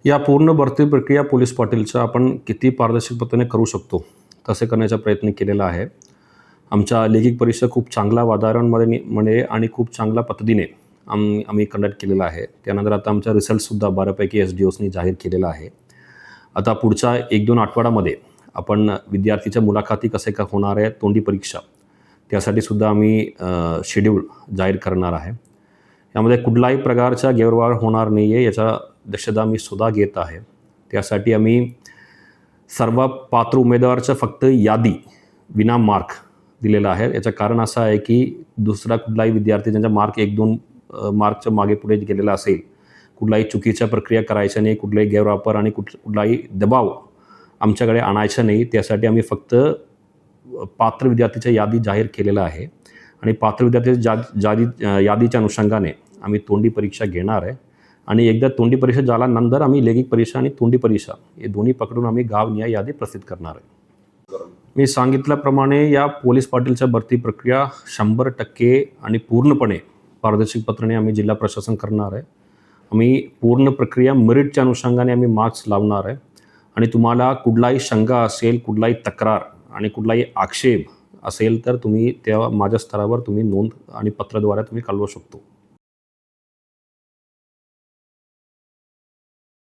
या पूर्ण भरती प्रक्रिया पोलीस पाटीलच्या आपण किती पारदर्शक पद्धतीने करू शकतो तसे करण्याचा प्रयत्न केलेला आहे. आमच्या लेखिक परीक्षा खूप चांगल्या वातावरणामध्ये आणि खूप चांगल्या पद्धतीने आम्ही कंडक्ट केलेला आहे. त्यानंतर आता आमचा रिझल्टसुद्धा बऱ्यापैकी SDOsनी जाहीर केलेला आहे. आता पुढच्या 1-2 आठवड्यामध्ये आपण विद्यार्थीच्या मुलाखती कसे का होणार आहे, तोंडी परीक्षा त्यासाठी सुद्धा आम्ही शेड्यूल जाहीर करणार आहे. यामध्ये कुठलाही प्रकारचा गैरव्यवहार होणार नाही आहे याचा दक्षता मी सुद्धा घेत आहे. त्यासाठी आम्ही सर्व पात्र उमेदवाराचं फक्त यादी विना मार्क दिलेला आहे. याचं कारण असं आहे की दुसरा कुठलाही विद्यार्थी ज्यांचा मार्क 1-2 मार्कच्या मागे पुढे गेलेला असेल, कुठलाही चुकीच्या प्रक्रिया करायच्या नाही, कुठलाही गैरवापर आणि कुठलाही दबाव आमच्याकडे आणायचा नाही. त्यासाठी आम्ही फक्त पात्र विद्यार्थीच्या यादी जाहीर केलेला आहे आणि पात्र विद्यार्थ्याच्या यादीच्या अनुषंगाने आम्ही तोंडी परीक्षा घेणार आहे आणि एकदा तोंडी परीक्षा झाल्यानंतर आम्ही लेखिक परीक्षा आणि तोंडी परीक्षा हे दोन्ही पकडून आम्ही गावनिहाय यादी प्रसिद्ध करणार आहे. मी सांगितल्याप्रमाणे या पोलीस पाटीलच्या भरती प्रक्रिया 100% आणि पूर्णपणे पारदर्शक पद्धतीने आम्ही जिल्हा प्रशासन करणार आहे. आम्ही पूर्ण प्रक्रिया मेरिटच्या अनुषंगाने आम्ही मार्क्स लावणार आहे आणि तुम्हाला कुठलाही शंका असेल, कुठलाही तक्रार आणि कुठलाही आक्षेप असेल तर तुम्ही त्या माझ्या स्तरावर तुम्ही नोंद आणि पत्राद्वारे तुम्ही कळवू शकतो.